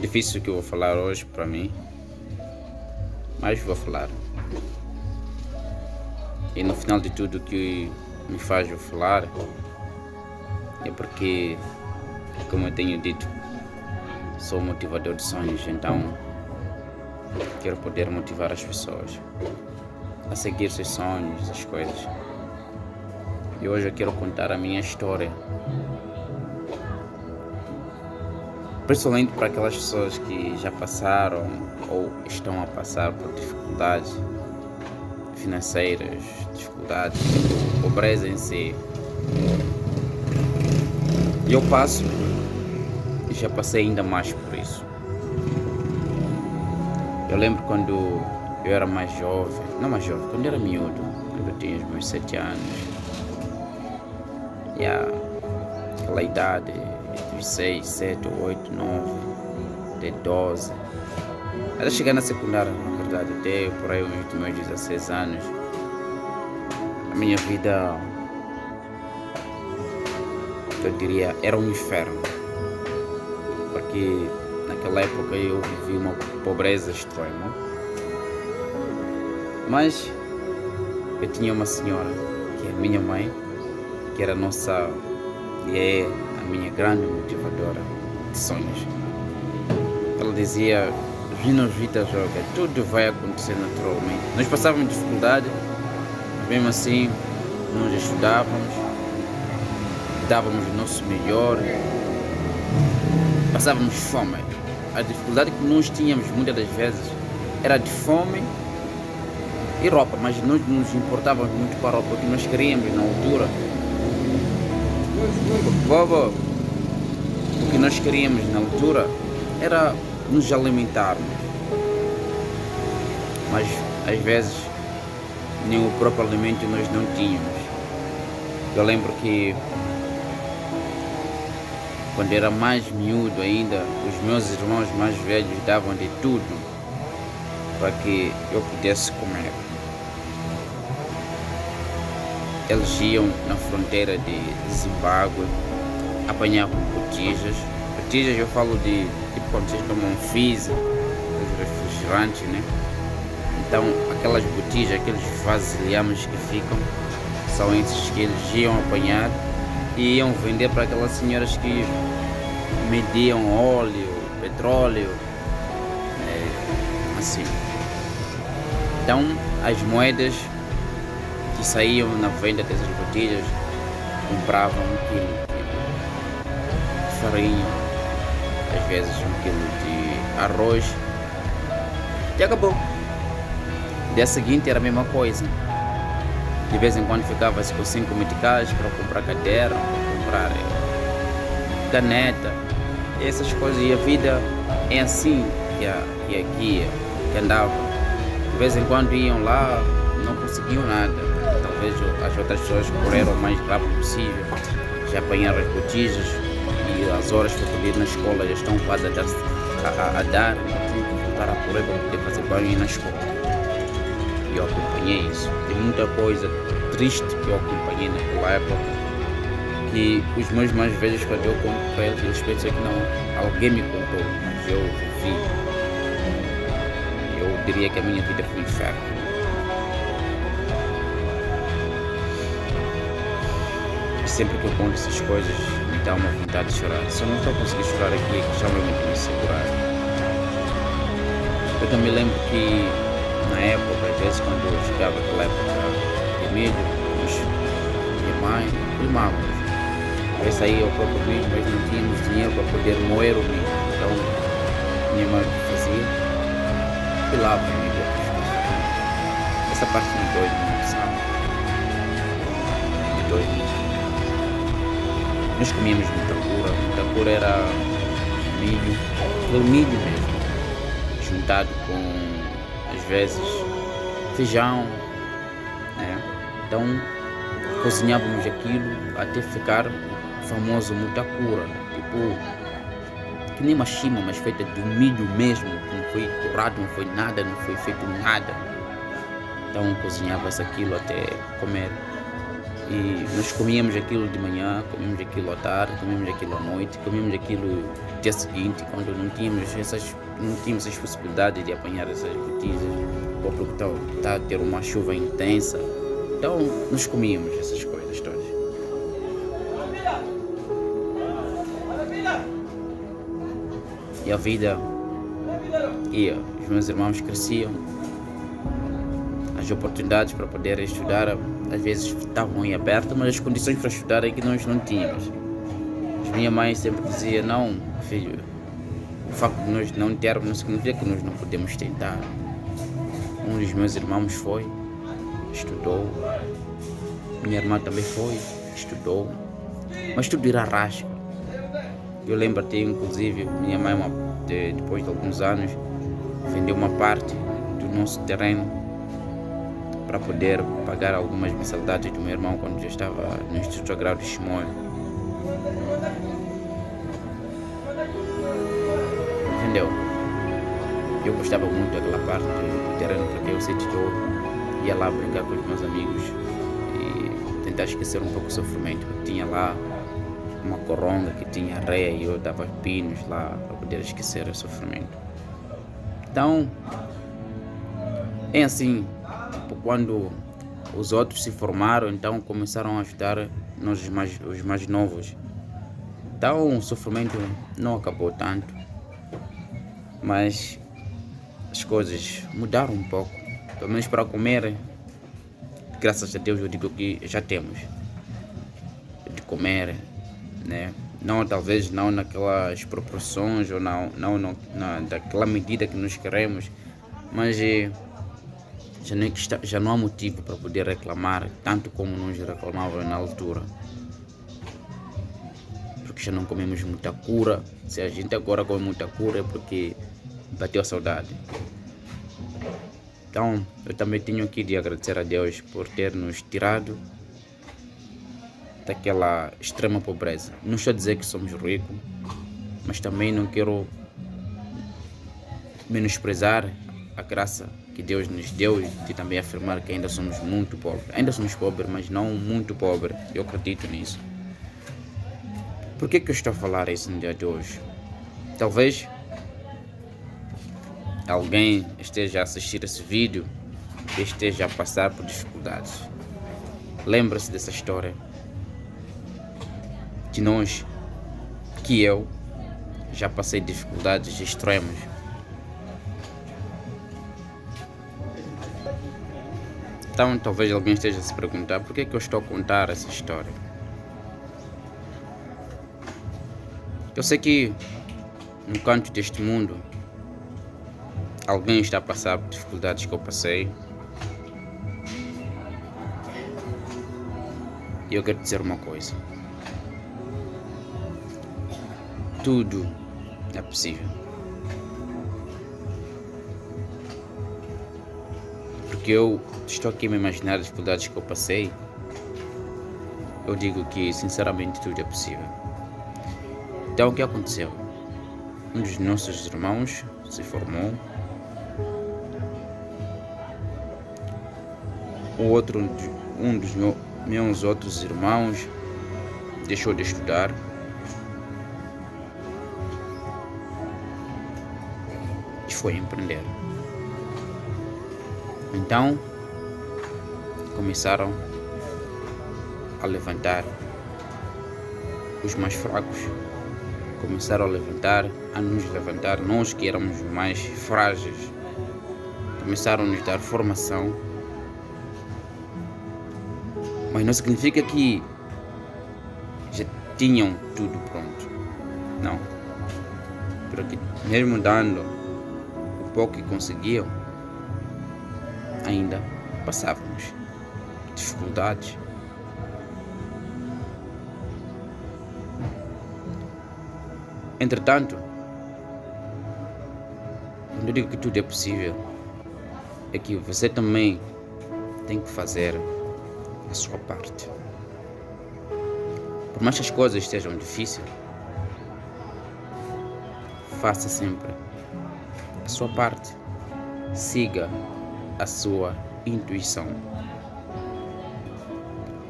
difícil o que eu vou falar hoje para mim, mas vou falar. E no final de tudo o que me faz eu falar é porque, como eu tenho dito, sou motivador de sonhos, então quero poder motivar as pessoas a seguir seus sonhos, as coisas. E hoje eu quero contar a minha história, principalmente para aquelas pessoas que já passaram ou estão a passar por dificuldades financeiras, dificuldades, pobreza em si. E eu passo e já passei ainda mais por isso. Eu lembro quando eu era mais jovem, não mais jovem, quando eu era miúdo, quando eu tinha os meus 7 anos. Aquela idade de 6, 7, 8, 9, de 12. Até chegar na secundária, na verdade, até por aí os meus 16 anos. A minha vida, eu diria, era um inferno. Porque naquela época eu vivi uma pobreza extrema. Mas eu tinha uma senhora, que é a minha mãe, que era a nossa, e é a minha grande motivadora de sonhos. Ela dizia: Vita joga, tudo vai acontecer naturalmente. Nós passávamos dificuldade, mas mesmo assim nós estudávamos, dávamos o nosso melhor, passávamos fome. A dificuldade que nós tínhamos muitas das vezes era de fome e roupa, mas nós não nos importávamos muito com a roupa, porque nós queríamos na altura. O que nós queríamos na altura era nos alimentarmos, mas às vezes nem o próprio alimento nós não tínhamos. Eu lembro que quando era mais miúdo ainda, os meus irmãos mais velhos davam de tudo para que eu pudesse comer. Eles iam na fronteira de Zimbábue, apanhavam botijas. Botijas eu falo de tipo quando vocês tomam Fizz, refrigerantes, né? Então aquelas botijas, aqueles vasilhames que ficam, são esses que eles iam apanhar e iam vender para aquelas senhoras que mediam óleo, petróleo, assim. Então as moedas que saíam na venda dessas botelhas compravam 1 quilo de farinha, às vezes 1 quilo de arroz, e acabou. Dia seguinte era a mesma coisa. De vez em quando ficava-se com 5 meticais para comprar caderno, para comprar caneta, essas coisas. E a vida é assim que andava. De vez em quando iam lá, não conseguiam nada. Talvez as outras pessoas correram o mais rápido possível, já apanharam as botijas e as horas para poder ir na escola já estão quase a dar, tinham que voltar a correr para poder fazer banho na escola. E eu acompanhei isso. Tem muita coisa triste que eu acompanhei naquela época, que os meus mais velhos, quando eu conto para eles pensam que não, alguém me contou, mas eu vivi. Eu diria que a minha vida foi um inferno. Sempre que eu conto essas coisas, me dá uma vontade de chorar. Se eu não estou conseguindo chorar aqui, já me segurar. Eu também lembro que, na época, às vezes, quando eu chegava naquela época de milho, minha mãe, filmávamos. Às vezes saía o próprio milho, mas não tínhamos dinheiro para poder moer o milho. Então, minha mãe fazia, pilava o milho. Essa parte me dói muito, sabe? Me dói muito. Nós comíamos muita cura era milho, aquele milho mesmo, juntado com, às vezes, feijão, né? Então, cozinhávamos aquilo até ficar famoso muita cura, tipo, que nem machima, mas feita de milho mesmo, não foi curado, não foi nada, não foi feito nada. Então, cozinhava-se aquilo até comer. E nós comíamos aquilo de manhã, comíamos aquilo à tarde, comíamos aquilo à noite, comíamos aquilo no dia seguinte, quando não tínhamos essas possibilidades de apanhar essas botijas, ou porque está a ter uma chuva intensa. Então nós comíamos essas coisas todas. E a vida ia, os meus irmãos cresciam, as oportunidades para poder estudar às vezes estavam em aberto, mas as condições para estudar é que nós não tínhamos. A minha mãe sempre dizia: não, filho, o facto de nós não termos não significa que nós não podemos tentar. Um dos meus irmãos foi, estudou, minha irmã também foi, estudou, mas tudo era rasgo. Eu lembro até, inclusive, minha mãe, depois de alguns anos, vendeu uma parte do nosso terreno para poder pagar algumas mensalidades do meu irmão quando já estava no Instituto Agrário de Chimoio. Vendeu. Eu gostava muito daquela parte do terreno porque eu sempre ia lá brincar com os meus amigos e tentar esquecer um pouco o sofrimento. Eu tinha lá uma coronga que tinha areia e eu dava pinos lá para poder esquecer o sofrimento. Então, é assim, quando os outros se formaram, então começaram a ajudar nós os mais novos. Então o sofrimento não acabou tanto, mas as coisas mudaram um pouco. Pelo menos para comer, graças a Deus eu digo que já temos de comer, né? Não, talvez não naquelas proporções ou daquela medida que nós queremos, mas já não há motivo para poder reclamar tanto como nós reclamávamos na altura, porque já não comemos muita cura. Se a gente agora come muita cura é porque bateu a saudade. Então eu também tenho aqui de agradecer a Deus por ter nos tirado daquela extrema pobreza. Não estou a dizer que somos ricos, mas também não quero menosprezar a graça que Deus nos deu e também afirmar que ainda somos muito pobres. Ainda somos pobres, mas não muito pobres. Eu acredito nisso. Por que eu estou a falar isso no dia de hoje? Talvez alguém esteja a assistir esse vídeo e esteja a passar por dificuldades. Lembre-se dessa história. Que eu já passei dificuldades extremas. Então talvez alguém esteja a se perguntar por que eu estou a contar essa história. Eu sei que no canto deste mundo alguém está a passar por dificuldades que eu passei. E eu quero dizer uma coisa. Tudo é possível. Porque eu estou aqui a me imaginar as dificuldades que eu passei. Eu digo que sinceramente tudo é possível. Então o que aconteceu? Um dos nossos irmãos se formou. Um dos meus outros irmãos deixou de estudar. E foi empreender. Então começaram a levantar os mais fracos. Começaram a nos levantar, nós que éramos mais frágeis. Começaram a nos dar formação. Mas não significa que já tinham tudo pronto. Não. Porque mesmo dando o pouco que conseguiam, ainda passávamos dificuldades. Entretanto, quando eu digo que tudo é possível, é que você também tem que fazer a sua parte. Por mais que as coisas estejam difíceis, faça sempre a sua parte. Siga a sua intuição.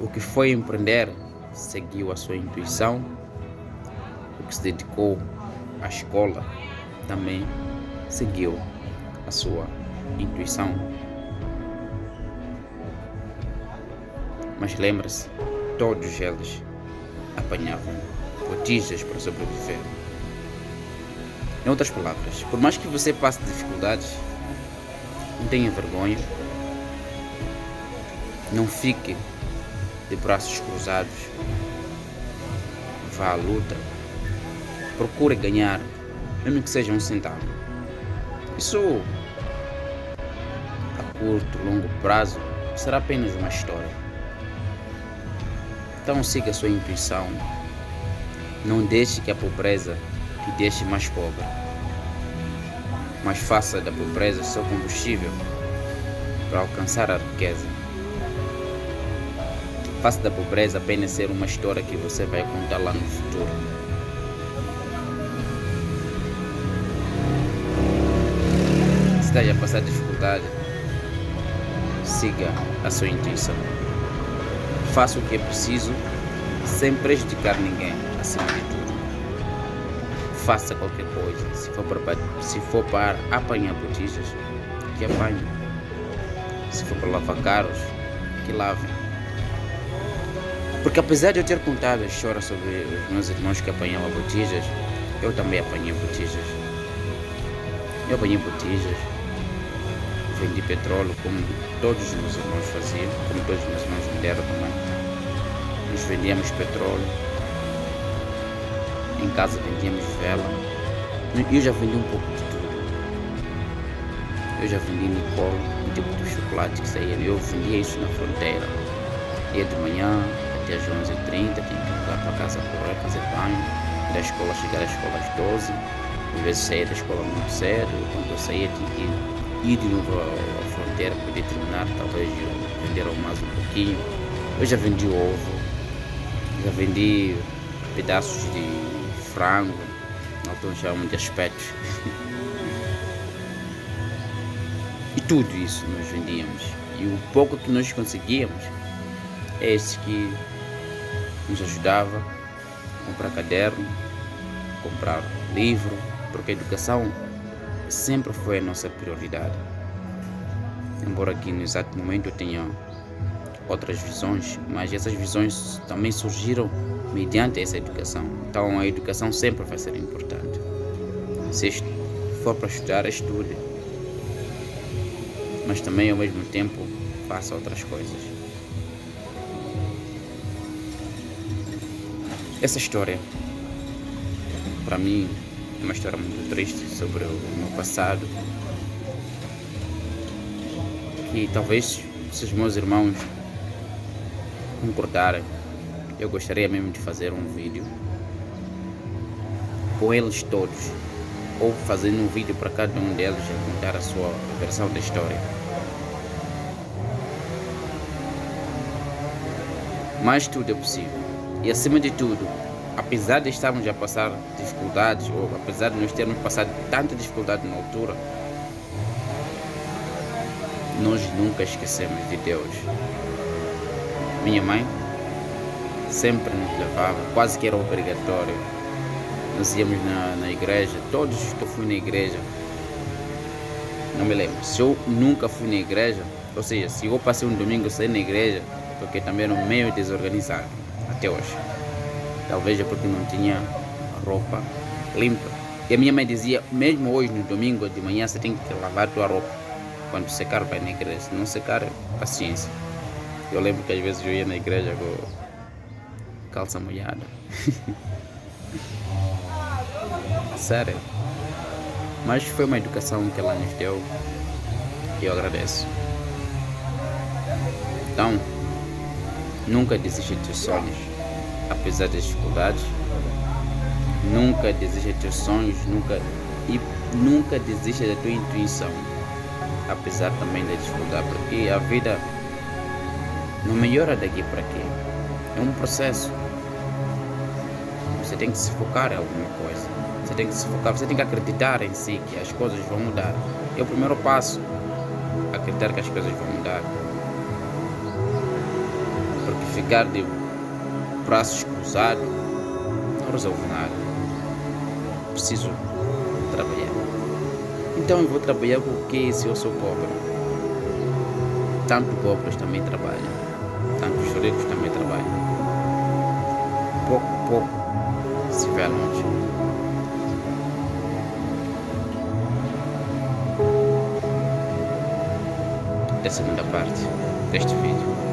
O que foi empreender seguiu a sua intuição. O que se dedicou à escola também seguiu a sua intuição. Mas lembre-se, todos eles apanhavam botijas para sobreviver. Em outras palavras, por mais que você passe dificuldades, não tenha vergonha, não fique de braços cruzados, vá à luta, procure ganhar, mesmo que seja 1 centavo. Isso a curto, longo prazo será apenas uma história. Então siga a sua intuição, não deixe que a pobreza te deixe mais pobre, mas faça da pobreza seu combustível para alcançar a riqueza. Faça da pobreza apenas ser uma história que você vai contar lá no futuro. Se esteja a passar dificuldade, siga a sua intuição. Faça o que é preciso sem prejudicar ninguém, acima de tudo. Faça qualquer coisa. Se for para apanhar botijas, que apanhe. Se for para lavar carros, que lave. Porque apesar de eu ter contado a história sobre os meus irmãos que apanhavam botijas, eu também apanhei botijas. Eu apanhei botijas, vendi petróleo como todos os meus irmãos faziam, como todos os meus irmãos me deram também. Nós vendíamos petróleo, em casa vendíamos vela. Eu já vendi um pouco de tudo. Eu já vendi Nicole, o tipo de chocolate que saía. Eu vendia isso na fronteira. Ia de manhã até às 11h30, tinha que voltar para casa correr, fazer banho, da escola, chegar à escola às 12h. Às vezes saía da escola muito cedo, quando eu saía tinha que ir de novo à fronteira para poder terminar, talvez vender mais um pouquinho. Eu já vendi ovo, já vendi pedaços de frango, então chamam de aspectos. E tudo isso nós vendíamos. E o pouco que nós conseguíamos é esse que nos ajudava a comprar caderno, comprar livro, porque a educação sempre foi a nossa prioridade. Embora aqui no exato momento eu tenha outras visões, mas essas visões também surgiram mediante essa educação. Então a educação sempre vai ser importante. Se for para estudar, estude, mas também ao mesmo tempo faça outras coisas. Essa história, para mim, é uma história muito triste sobre o meu passado, que talvez, se os meus irmãos concordarem, eu gostaria mesmo de fazer um vídeo com eles todos, ou fazendo um vídeo para cada um deles a contar a sua versão da história. Mas tudo é possível. E acima de tudo, apesar de estarmos a passar dificuldades, ou apesar de nós termos passado tanta dificuldade na altura, nós nunca esquecemos de Deus. Minha mãe sempre nos levava, quase que era obrigatório. Nós íamos na igreja, todos que eu fui na igreja, não me lembro, se eu nunca fui na igreja, ou seja, se eu passei um domingo sem ir na igreja, porque também era meio desorganizado, até hoje. Talvez é porque não tinha roupa limpa. E a minha mãe dizia, mesmo hoje no domingo de manhã você tem que lavar a tua roupa. Quando secar vai na igreja, se não secar, paciência. Eu lembro que às vezes eu ia na igreja com calça molhada. Sério. Mas foi uma educação que ela nos deu e eu agradeço. Então, nunca desista dos teus sonhos, apesar das dificuldades. Nunca desista dos teus sonhos, nunca desista da tua intuição, apesar também da dificuldade, porque a vida não melhora daqui para aqui. É um processo. Você tem que se focar em alguma coisa. Você tem que se focar, você tem que acreditar em si que as coisas vão mudar. É o primeiro passo, acreditar que as coisas vão mudar. Porque ficar de braços cruzados não resolve nada. Preciso trabalhar. Então eu vou trabalhar porque se eu sou pobre? Tanto pobres também trabalham. Tantos ricos também trabalham. Pouco a pouco se vê longe. Da segunda parte deste vídeo.